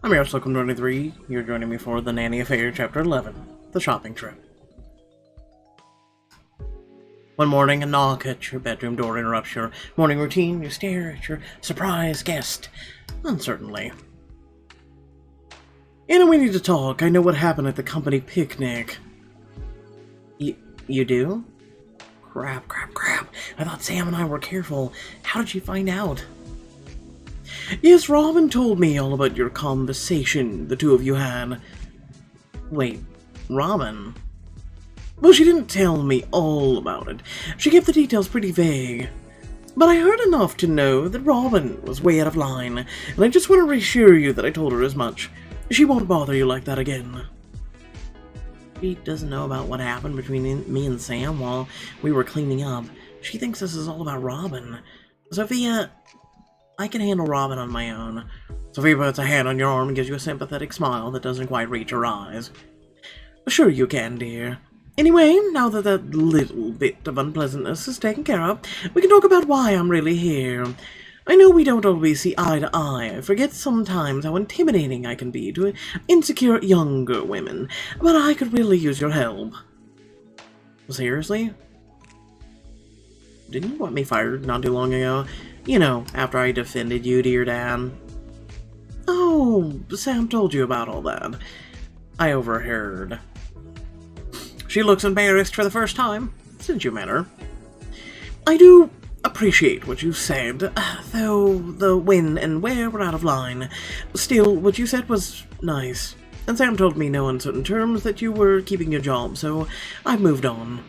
I'm your host, 23. You're joining me for the Nanny Affair, Chapter 11, The Shopping Trip. One morning, a knock at your bedroom door interrupts your morning routine. You stare at your surprise guest, uncertainly. Anna, we need to talk. I know what happened at the company picnic. You do? Crap. I thought Sam and I were careful. How did you find out? Yes, Robin told me all about your conversation the two of you had. Wait, Robin? Well, she didn't tell me all about it. She kept the details pretty vague. But I heard enough to know that Robin was way out of line, and I just want to reassure you that I told her as much. She won't bother you like that again. She doesn't know about what happened between me and Sam while we were cleaning up. She thinks this is all about Robin. Sophia, I can handle Robin on my own. Sophia puts a hand on your arm and gives you a sympathetic smile that doesn't quite reach her eyes. Sure you can, dear. Anyway, now that that little bit of unpleasantness is taken care of, we can talk about why I'm really here. I know we don't always see eye to eye. I forget sometimes how intimidating I can be to insecure younger women, but I could really use your help. Seriously? Didn't you want me fired not too long ago? You know, after I defended you to your dad. Oh, Sam told you about all that. I overheard. She looks embarrassed for the first time, since you met her. I do appreciate what you said, though the when and where were out of line. Still, what you said was nice. And Sam told me no uncertain terms that you were keeping your job, so I've moved on.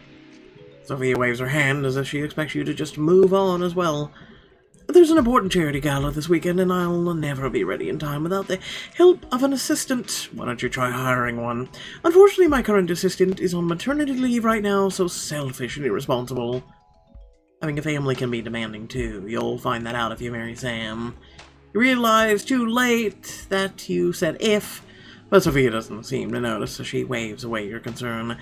Sophia waves her hand as if she expects you to just move on as well. There's an important charity gala this weekend, and I'll never be ready in time without the help of an assistant. Why don't you try hiring one? Unfortunately, my current assistant is on maternity leave right now, so selfish and irresponsible. Having a family can be demanding, too. You'll find that out if you marry Sam. You realize too late that you said if, but Sophia doesn't seem to notice, so she waves away your concern.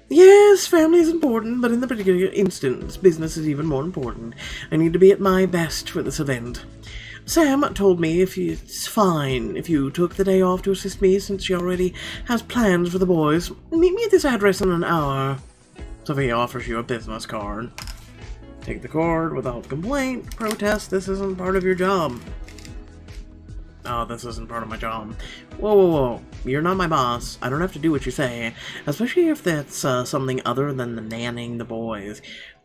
Yes, family is important, but in the particular instance, business is even more important. I need to be at my best for this event. Sam told me it's fine if you took the day off to assist me, since she already has plans for the boys. Meet me at this address in an hour. Sophia offers you a business card. Take the card without complaint. Protest, this isn't part of your job. Oh, this isn't part of my job. Whoa. You're not my boss. I don't have to do what you say, especially if that's something other than the nannying the boys.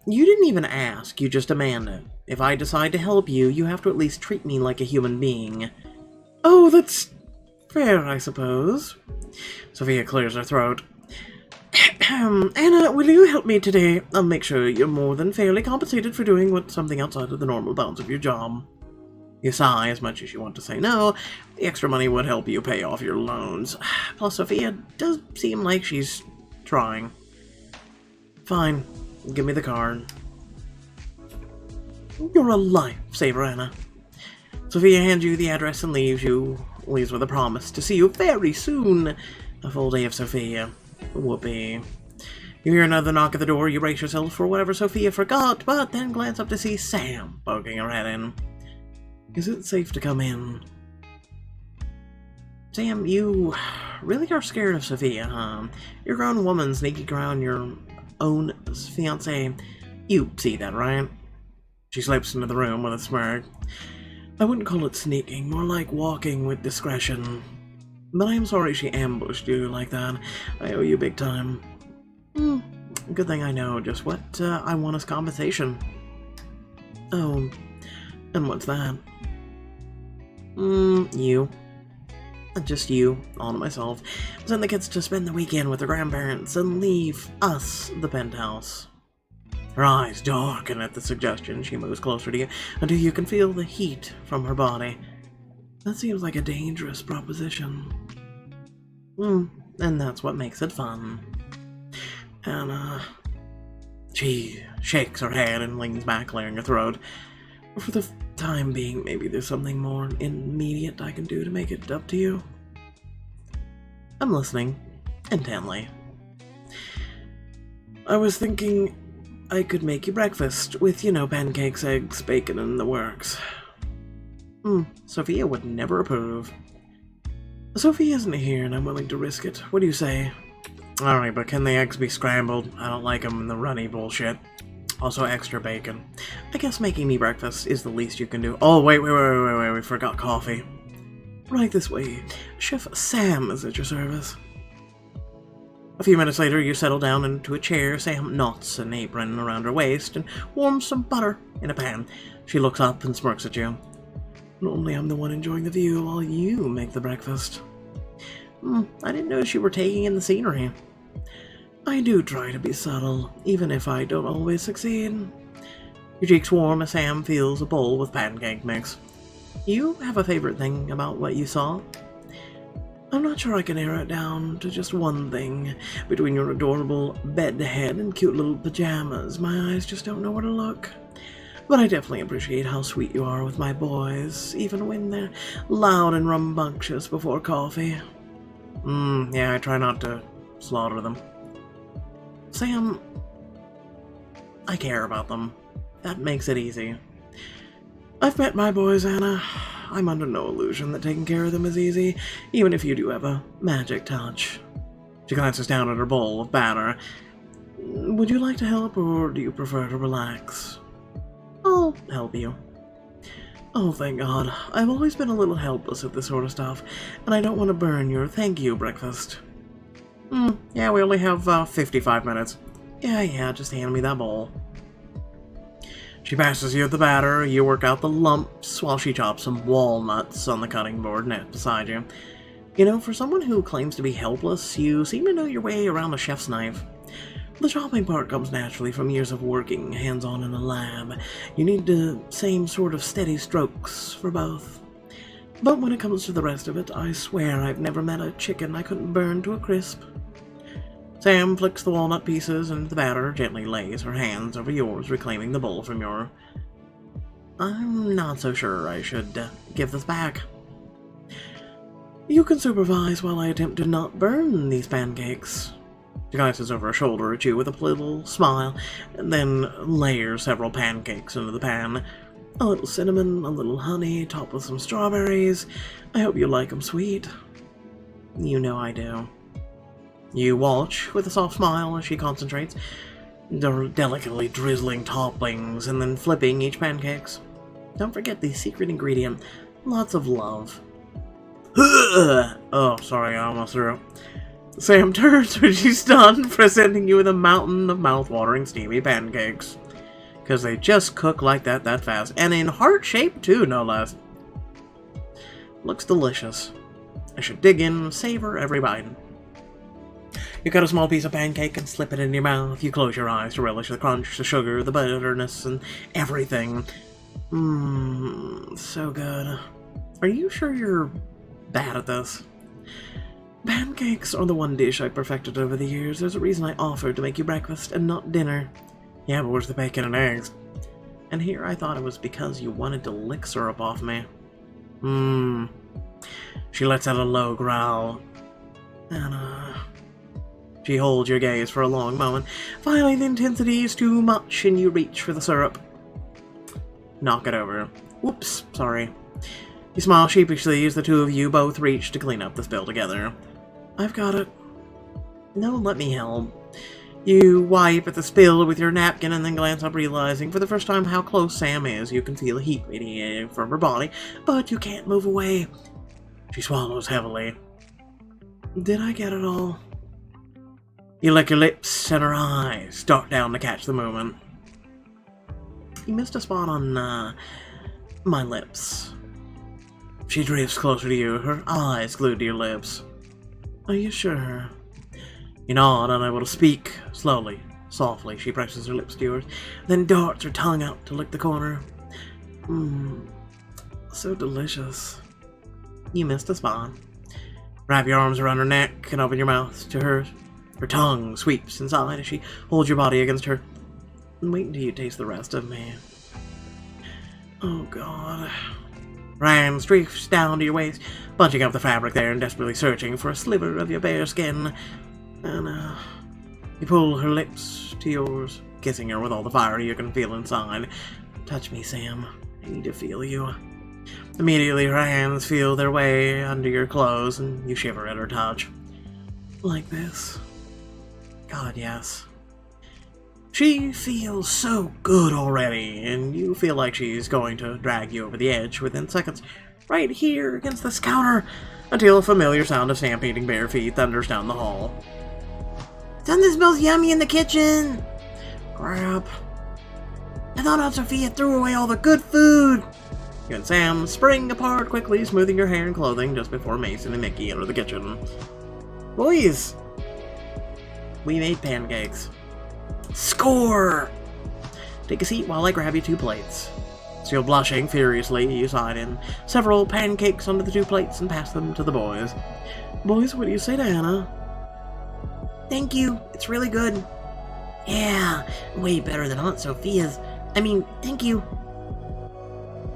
You didn't even ask, you just demand it. If I decide to help you, you have to at least treat me like a human being. Oh, that's fair, I suppose. Sophia clears her throat. Anna, will you help me today? I'll make sure you're more than fairly compensated for doing something outside of the normal bounds of your job. You sigh as much as you want to say no. The extra money would help you pay off your loans. Plus, Sophia does seem like she's trying. Fine. Give me the card. You're a lifesaver, Anna. Sophia hands you the address and leaves with a promise to see you very soon. A full day of Sophia. Whoopee. You hear another knock at the door. You brace yourself for whatever Sophia forgot, but then glance up to see Sam poking her head in. Is it safe to come in? Sam, you really are scared of Sophia, huh? You're a grown woman sneaking around your own fiancé. You see that, right? She slips into the room with a smirk. I wouldn't call it sneaking, more like walking with discretion. But I am sorry she ambushed you like that. I owe you big time. Good thing I know just what I want as compensation. Oh, and what's that? You. Just you, all to myself. Send the kids to spend the weekend with their grandparents and leave us the penthouse. Her eyes darken at the suggestion. She moves closer to you until you can feel the heat from her body. That seems like a dangerous proposition. And that's what makes it fun. And, she shakes her head and leans back, clearing her throat. For the time being, maybe there's something more immediate I can do to make it up to you. I'm listening, intently. I was thinking I could make you breakfast with, pancakes, eggs, bacon, and the works. Sophia would never approve. Sophie isn't here, and I'm willing to risk it. What do you say? Alright, but can the eggs be scrambled? I don't like them in the runny bullshit. Also, extra bacon. I guess making me breakfast is the least you can do. Oh, wait, we forgot coffee. Right this way. Chef Sam is at your service. A few minutes later, you settle down into a chair. Sam knots an apron around her waist and warms some butter in a pan. She looks up and smirks at you. Normally I'm the one enjoying the view while you make the breakfast. I didn't notice you were taking in the scenery. I do try to be subtle, even if I don't always succeed. Your cheeks warm as Sam fills a bowl with pancake mix. You have a favorite thing about what you saw? I'm not sure I can narrow it down to just one thing. Between your adorable bed head and cute little pajamas, my eyes just don't know where to look. But I definitely appreciate how sweet you are with my boys, even when they're loud and rambunctious before coffee. Yeah, I try not to slaughter them. Sam, I care about them. That makes it easy. I've met my boys, Anna. I'm under no illusion that taking care of them is easy, even if you do have a magic touch. She glances down at her bowl of batter. Would you like to help, or do you prefer to relax? I'll help you. Oh, thank God. I've always been a little helpless at this sort of stuff, and I don't want to burn your thank you breakfast. Yeah, we only have 55 minutes. Yeah, just hand me that bowl. She passes you the batter, you work out the lumps while she chops some walnuts on the cutting board net beside you. You know, for someone who claims to be helpless, you seem to know your way around a chef's knife. The chopping part comes naturally from years of working hands-on in a lab. You need the same sort of steady strokes for both. But when it comes to the rest of it, I swear I've never met a chicken I couldn't burn to a crisp. Sam flicks the walnut pieces into the batter, gently lays her hands over yours, reclaiming the bowl from your... I'm not so sure I should give this back. You can supervise while I attempt to not burn these pancakes. She glances over her shoulder at you with a little smile, and then layers several pancakes into the pan. A little cinnamon, a little honey, topped with some strawberries. I hope you like them sweet. You know I do. You watch with a soft smile as she concentrates, delicately drizzling toppings and then flipping each pancakes. Don't forget the secret ingredient, lots of love. Oh, sorry, I almost threw up. Sam turns when she's done, presenting you with a mountain of mouth-watering steamy pancakes. Because they just cook like that fast. And in heart shape, too, no less. Looks delicious. I should dig in and savor every bite. You cut a small piece of pancake and slip it in your mouth. You close your eyes to relish the crunch, the sugar, the bitterness, and everything. So good. Are you sure you're bad at this? Pancakes are the one dish I perfected over the years. There's a reason I offered to make you breakfast and not dinner. Yeah, but where's the bacon and eggs? And here I thought it was because you wanted to lick syrup off me. She lets out a low growl. Anna... She holds your gaze for a long moment. Finally, the intensity is too much and you reach for the syrup. Knock it over. Whoops, sorry. You smile sheepishly as the two of you both reach to clean up the spill together. I've got it. No, let me help. You wipe at the spill with your napkin and then glance up, realizing for the first time how close Sam is. You can feel heat radiating from her body, but you can't move away. She swallows heavily. Did I get it all? You lick your lips and her eyes dart down to catch the movement. You missed a spot on, my lips. She drifts closer to you, her eyes glued to your lips. Are you sure? You nod, unable to speak. Slowly, softly, she presses her lips to yours, then darts her tongue out to lick the corner. So delicious. You missed a spot. Wrap your arms around her neck and open your mouth to hers. Her tongue sweeps inside as she holds your body against her. Wait until you taste the rest of me. Oh, God. Rand streaks down to your waist, bunching up the fabric there and desperately searching for a sliver of your bare skin. And, you pull her lips to yours, kissing her with all the fire you can feel inside. Touch me, Sam. I need to feel you. Immediately her hands feel their way under your clothes and you shiver at her touch. Like this. God, yes. She feels so good already, and you feel like she's going to drag you over the edge within seconds, right here against this counter, until a familiar sound of stampeding bare feet thunders down the hall. Something smells yummy in the kitchen! Crap. I thought Aunt Sophia threw away all the good food! You and Sam spring apart quickly, smoothing your hair and clothing just before Mason and Mickey enter the kitchen. Boys! We made pancakes. Score! Take a seat while I grab you 2 plates. Still blushing furiously, you slide in several pancakes onto the 2 plates and pass them to the boys. Boys, what do you say to Anna? Thank you, it's really good. Yeah, way better than Aunt Sophia's. I mean, thank you.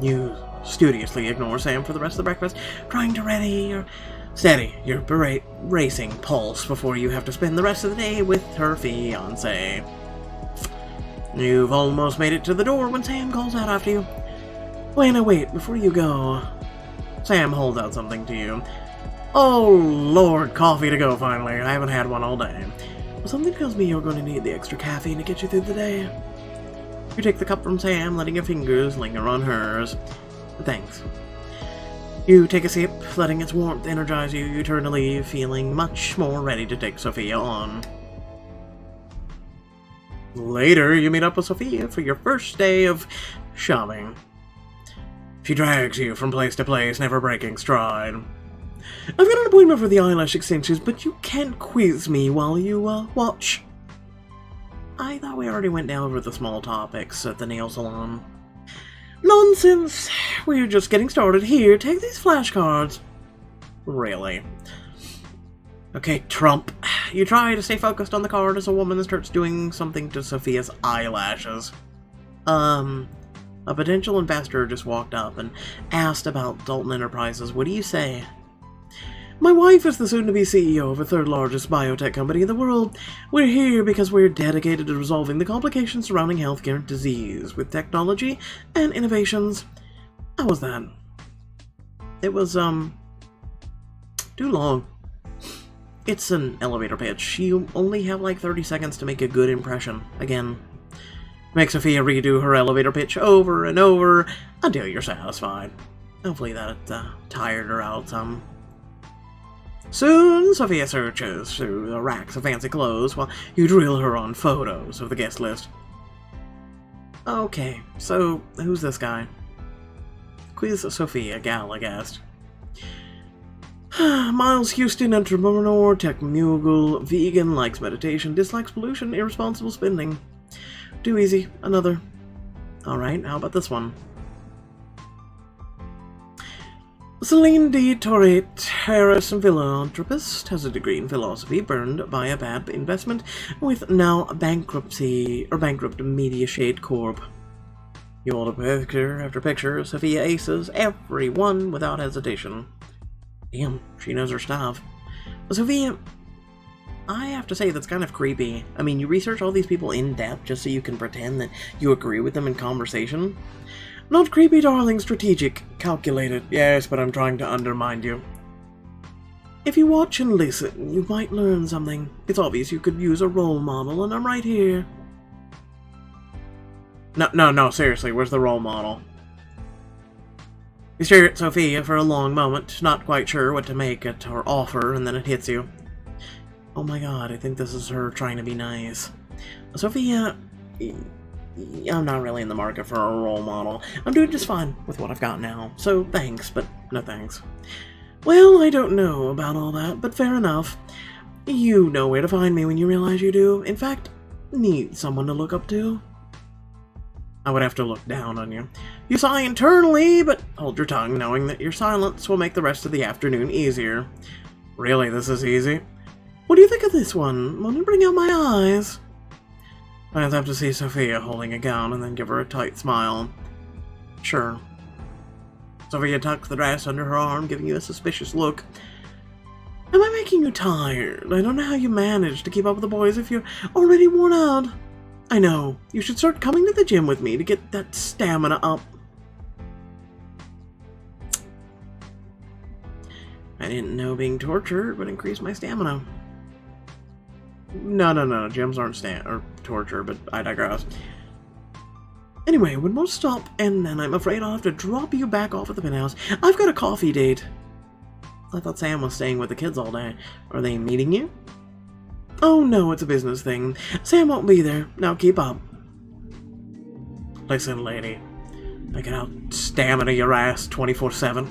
You studiously ignore Sam for the rest of the breakfast, trying to steady your racing pulse before you have to spend the rest of the day with her fiancé. You've almost made it to the door when Sam calls out after you. Wait, before you go. Sam holds out something to you. Oh, Lord, coffee to go finally. I haven't had one all day. Well, something tells me you're going to need the extra caffeine to get you through the day. You take the cup from Sam, letting your fingers linger on hers. Thanks. You take a sip, letting its warmth energize you. You turn to leave, feeling much more ready to take Sophia on. Later, you meet up with Sophia for your first day of shopping. She drags you from place to place, never breaking stride. I've got an appointment for the eyelash extensions, but you can't quiz me while you, watch. I thought we already went down over the small topics at the nail salon. Nonsense! We're just getting started. Here, take these flashcards. Really? Okay, Trump. You try to stay focused on the card as a woman starts doing something to Sophia's eyelashes. A potential investor just walked up and asked about Dalton Enterprises. What do you say? My wife is the soon-to-be CEO of the 3rd largest biotech company in the world. We're here because we're dedicated to resolving the complications surrounding healthcare and disease with technology and innovations. How was that? It was, too long. It's an elevator pitch. You only have like 30 seconds to make a good impression. Again. Make Sophia redo her elevator pitch over and over until you're satisfied. Hopefully that tired her out some. Soon, Sophia searches through the racks of fancy clothes while you drill her on photos of the guest list. Okay, so who's this guy? Quiz Sofia, Gala guest. Miles Houston, entrepreneur, tech mogul, vegan, likes meditation, dislikes pollution, irresponsible spending. Too easy. Another. Alright, how about this one? Celine D. Tourette, heiress and philanthropist, has a degree in philosophy, burned by a bad investment, with now bankrupt Media Shade Corp. You hold up picture after picture, Sophia aces every one without hesitation. Damn, she knows her stuff. Sophia, I have to say that's kind of creepy. I mean, you research all these people in depth just so you can pretend that you agree with them in conversation. Not creepy, darling, strategic, calculated. Yes, but I'm trying to undermine you. If you watch and listen, you might learn something. It's obvious you could use a role model, and I'm right here. No, seriously, where's the role model? You stare at Sophia for a long moment, not quite sure what to make at her offer, and then it hits you. Oh my god, I think this is her trying to be nice. Sophia, I'm not really in the market for a role model. I'm doing just fine with what I've got now, so thanks, but no thanks. Well, I don't know about all that, but fair enough. You know where to find me when you realize you do. In fact, need someone to look up to. I would have to look down on you. You sigh internally, but hold your tongue, knowing that your silence will make the rest of the afternoon easier. Really, this is easy? What do you think of this one? Want to bring out my eyes? I'd have to see Sophia holding a gown and then give her a tight smile. Sure. Sophia tucks the dress under her arm, giving you a suspicious look. Am I making you tired? I don't know how you manage to keep up with the boys if you're already worn out. I know. You should start coming to the gym with me to get that stamina up. I didn't know being tortured would increase my stamina. No, gems aren't torture, but I digress. Anyway, when most stop, and then I'm afraid I'll have to drop you back off at the penthouse. I've got a coffee date. I thought Sam was staying with the kids all day. Are they meeting you? Oh no, it's a business thing. Sam won't be there. Now keep up. Listen, lady. I can out-stamina your ass 24/7.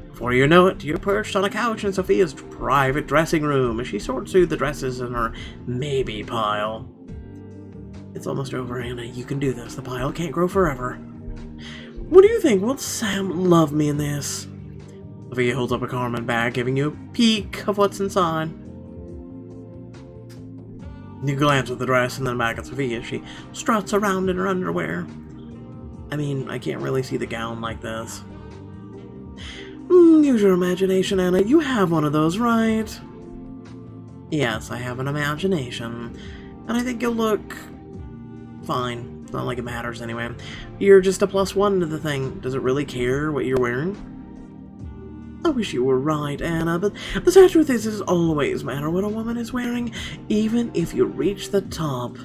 Before you know it, you're perched on a couch in Sofia's private dressing room as she sorts through the dresses in her maybe pile. It's almost over, Anna. You can do this. The pile can't grow forever. What do you think? Will Sam love me in this? Sofia holds up a garment bag, giving you a peek of what's inside. You glance at the dress and then back at Sofia. She struts around in her underwear. I mean, I can't really see the gown like this. Use your imagination, Anna. You have one of those, right? Yes, I have an imagination. And I think you'll look fine. It's not like it matters anyway. You're just a +1 to the thing. Does it really care what you're wearing? I wish you were right, Anna, but the sad truth is it always matter what a woman is wearing, even if you reach the top.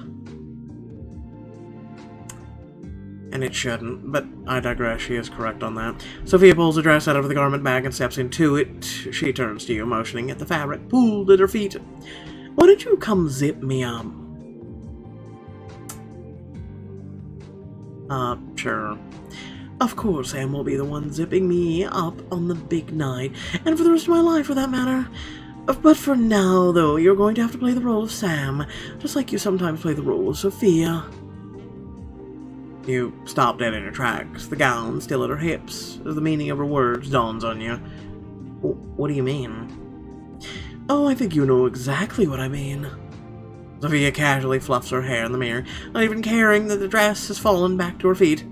And it shouldn't, but I digress. She is correct on that. Sofia pulls the dress out of the garment bag and steps into it. She turns to you, motioning at the fabric pulled at her feet. Why don't you come zip me up? Sure. Of course Sam will be the one zipping me up on the big night, and for the rest of my life for that matter. But for now, though, you're going to have to play the role of Sam, just like you sometimes play the role of Sofia. You stop dead in your tracks, the gown still at her hips, as the meaning of her words dawns on you. What do you mean? Oh, I think you know exactly what I mean. Sofia casually fluffs her hair in the mirror, not even caring that the dress has fallen back to her feet.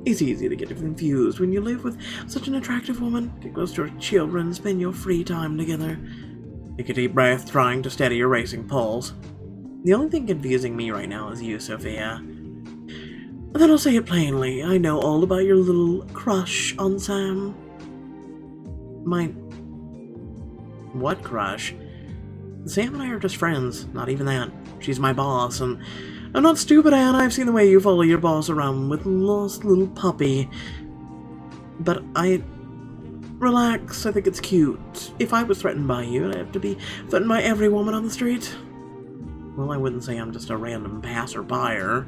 It's easy to get confused when you live with such an attractive woman, get close to her children, spend your free time together. Take a deep breath, trying to steady your racing pulse. The only thing confusing me right now is you, Sofia. Then I'll say it plainly. I know all about your little crush on Sam. My... What crush? Sam and I are just friends, not even that. She's my boss, and I'm not stupid, Anna. I've seen the way you follow your boss around with lost little puppy. But relax, I think it's cute. If I was threatened by you, I'd have to be threatened by every woman on the street. Well, I wouldn't say I'm just a random passerby.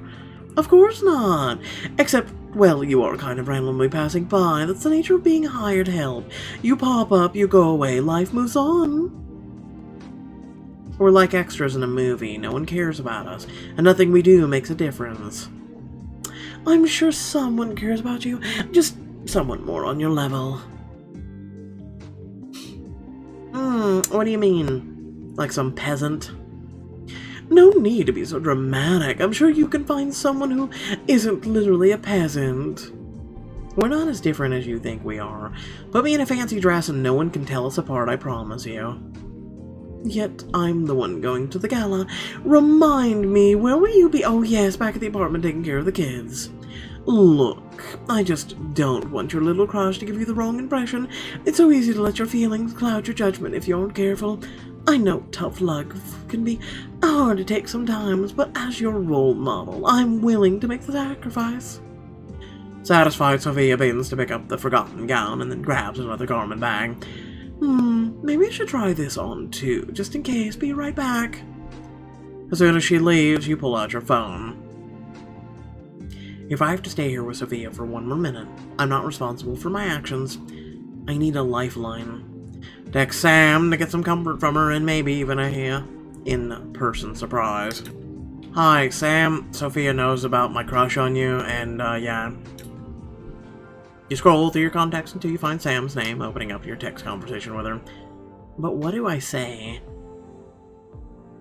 Of course not. Except, well, you are kind of randomly passing by. That's the nature of being hired help. You pop up, you go away, life moves on. We're like extras in a movie. No one cares about us, and nothing we do makes a difference. I'm sure someone cares about you, just someone more on your level. What do you mean? Like some peasant? No need to be so dramatic. I'm sure you can find someone who isn't literally a peasant. We're not as different as you think we are. Put me in a fancy dress and no one can tell us apart, I promise you. Yet I'm the one going to the gala. Remind me, where will you be? Oh yes, back at the apartment taking care of the kids. Look, I just don't want your little crush to give you the wrong impression. It's so easy to let your feelings cloud your judgment if you aren't careful. I know tough love can be hard to take sometimes, but as your role model, I'm willing to make the sacrifice. Satisfied, Sofia bends to pick up the forgotten gown and then grabs another garment bag. Maybe I should try this on too, just in case. Be right back. As soon as she leaves, you pull out your phone. If I have to stay here with Sofia for one more minute, I'm not responsible for my actions. I need a lifeline. Text Sam to get some comfort from her and maybe even a in-person surprise. Hi, Sam. Sofia knows about my crush on you, and yeah. You scroll through your contacts until you find Sam's name, opening up your text conversation with her. But what do I say?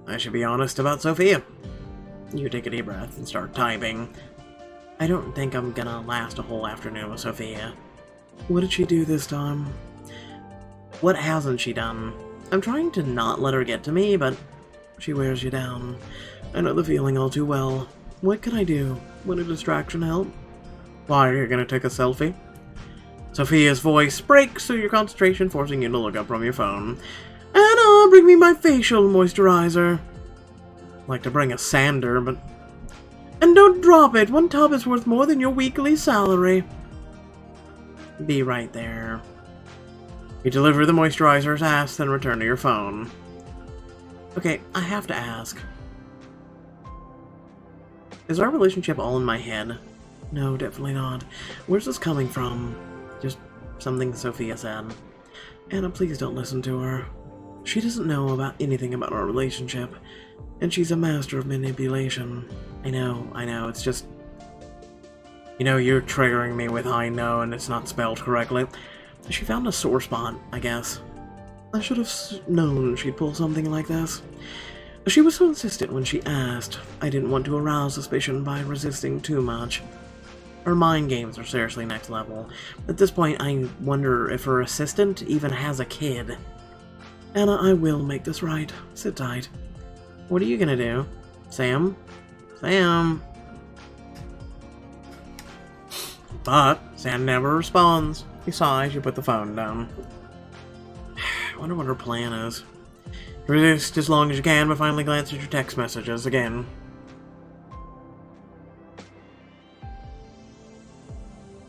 I should be honest about Sofia. You take a deep breath and start typing. I don't think I'm gonna last a whole afternoon with Sofia. What did she do this time? What hasn't she done? I'm trying to not let her get to me, but she wears you down. I know the feeling all too well. What can I do? Would a distraction help? Why, are you gonna take a selfie? Sofia's voice breaks through your concentration, forcing you to look up from your phone. Anna, bring me my facial moisturizer. I'd like to bring a sander, but... And don't drop it. One tub is worth more than your weekly salary. Be right there. You deliver the moisturizer as asked, then return to your phone. Okay, I have to ask. Is our relationship all in my head? No, definitely not. Where's this coming from? Just something Sofia said. Anna, please don't listen to her. She doesn't know about anything about our relationship, and she's a master of manipulation. I know, it's just... You know, you're triggering me with I know, and it's not spelled correctly. She found a sore spot, I guess. I should have known she'd pull something like this. She was so insistent when she asked. I didn't want to arouse suspicion by resisting too much. Her mind games are seriously next level. At this point, I wonder if her assistant even has a kid. Anna, I will make this right. Sit tight. What are you gonna do? Sam? Sam? But Sam never responds. He sighs, you put the phone down. I wonder what her plan is. Resist as long as you can, but finally glance at your text messages again.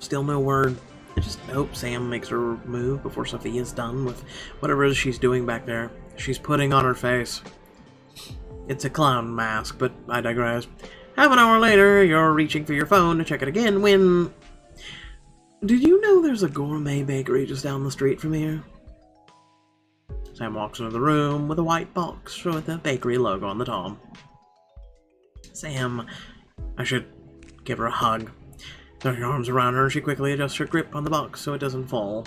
Still no word. I just hope Sam makes her move before Sofia's done with whatever it is she's doing back there. She's putting on her face. It's a clown mask, but I digress. Half an hour later, you're reaching for your phone to check it again when... Did you know there's a gourmet bakery just down the street from here? Sam walks into the room with a white box with the bakery logo on the top. Sam, I should give her a hug. Throw your arms around her and she quickly adjusts her grip on the box so it doesn't fall.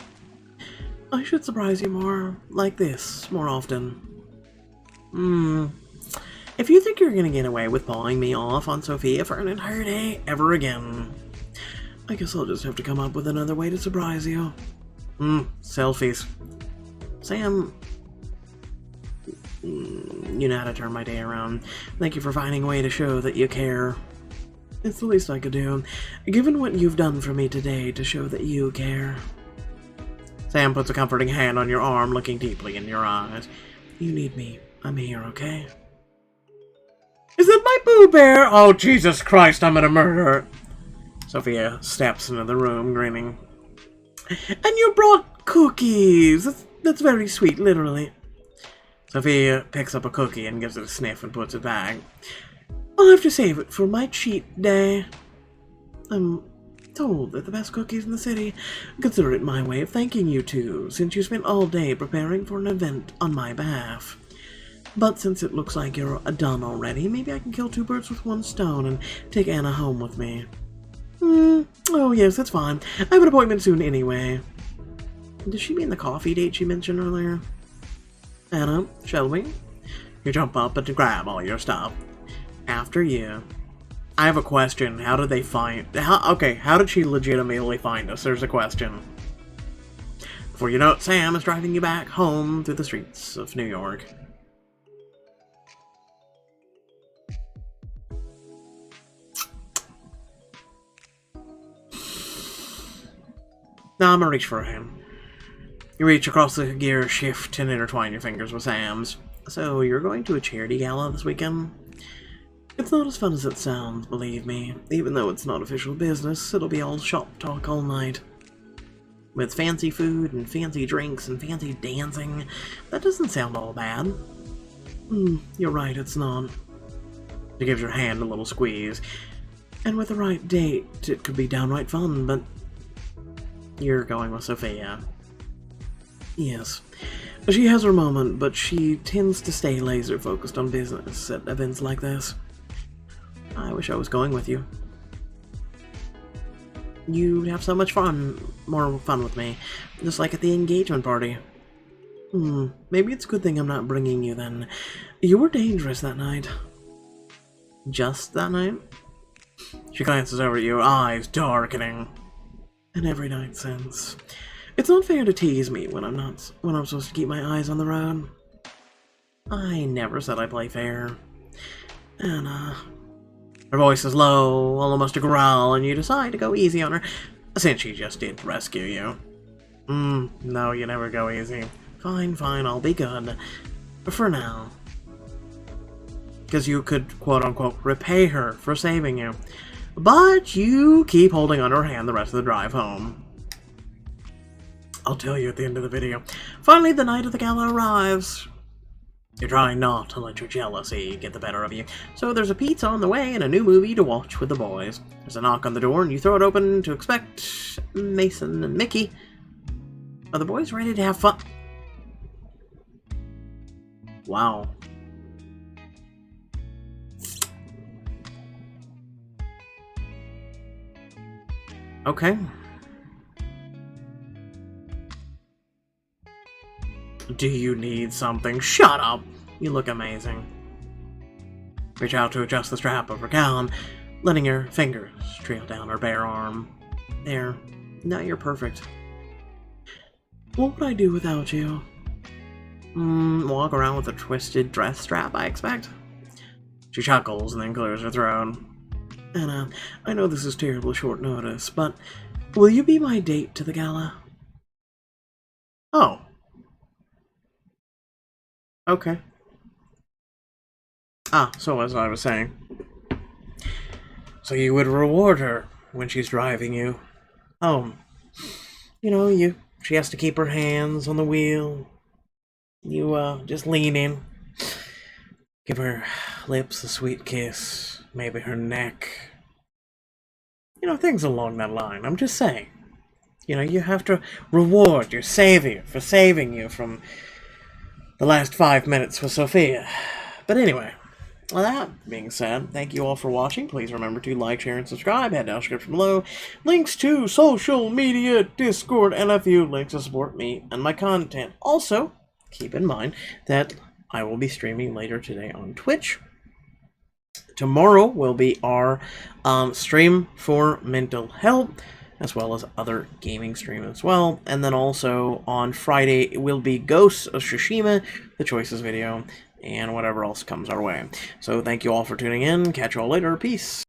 I should surprise you more like this more often. If you think you're gonna get away with pawing me off on Sofia for an entire day ever again, I guess I'll just have to come up with another way to surprise you. Selfies. Sam, you know how to turn my day around. Thank you for finding a way to show that you care. It's the least I could do, given what you've done for me today to show that you care. Sam puts a comforting hand on your arm, looking deeply in your eyes. You need me. I'm here, okay? Is that my Boo Bear? Oh, Jesus Christ, I'm gonna murder her. Sofia steps into the room, grinning. And you brought cookies! That's very sweet, literally. Sofia picks up a cookie and gives it a sniff and puts it back. I'll have to save it for my cheat day. I'm told they're the best cookies in the city. Consider it my way of thanking you two, since you spent all day preparing for an event on my behalf. But since it looks like you're done already, maybe I can kill two birds with one stone and take Anna home with me. Oh yes, that's fine. I have an appointment soon anyway. Does she mean the coffee date she mentioned earlier? Anna, shall we? You jump up and grab all your stuff. After you. I have a question. How did they find... how did she legitimately find us? There's a question. Before you know it, Sam is driving you back home through the streets of New York. Now I'm gonna reach for a hand. You reach across the gear shift and intertwine your fingers with Sam's. So, you're going to a charity gala this weekend? It's not as fun as it sounds, believe me. Even though it's not official business, it'll be all shop talk all night. With fancy food and fancy drinks and fancy dancing, that doesn't sound all bad. You're right, it's not. She gives your hand a little squeeze. And with the right date, it could be downright fun, but... You're going with Sofia. Yes. She has her moment, but she tends to stay laser-focused on business at events like this. I wish I was going with you. You'd have so much fun, more fun with me, just like at the engagement party. Maybe it's a good thing I'm not bringing you then. You were dangerous that night. Just that night? She glances over at you, eyes darkening. And every night since. It's not fair to tease me when I'm supposed to keep my eyes on the road. I never said I play fair. Anna. Her voice is low, almost a growl, and you decide to go easy on her, since she just did rescue you. No, you never go easy. Fine, fine, I'll be good. For now. Because you could, quote-unquote, repay her for saving you. But you keep holding on to her hand the rest of the drive home. I'll tell you at the end of the video. Finally, the night of the gala arrives. You're trying not to let your jealousy get the better of you, so there's a pizza on the way and a new movie to watch with the boys. There's a knock on the door and you throw it open to expect Mason and Mickey. Are the boys ready to have fun? Wow. Okay. Do you need something? Shut up! You look amazing. Reach out to adjust the strap of her gown, letting your fingers trail down her bare arm. There. Now you're perfect. What would I do without you? Walk around with a twisted dress strap, I expect? She chuckles and then clears her throat. Anna, I know this is terribly short notice, but will you be my date to the gala? Oh. Okay. So as I was saying. So you would reward her when she's driving you home. You know, she has to keep her hands on the wheel. You, just lean in. Give her lips a sweet kiss. Maybe her neck. You know, things along that line. I'm just saying. You know, you have to reward your savior for saving you from the last 5 minutes with Sofia. But anyway, with that being said, thank you all for watching. Please remember to like, share, and subscribe. Head down the description below. Links to social media, Discord, and a few links to support me and my content. Also, keep in mind that I will be streaming later today on Twitch. Tomorrow will be our stream for mental health, as well as other gaming stream as well. And then also on Friday, it will be Ghosts of Tsushima, the Choices video, and whatever else comes our way. So thank you all for tuning in. Catch you all later. Peace.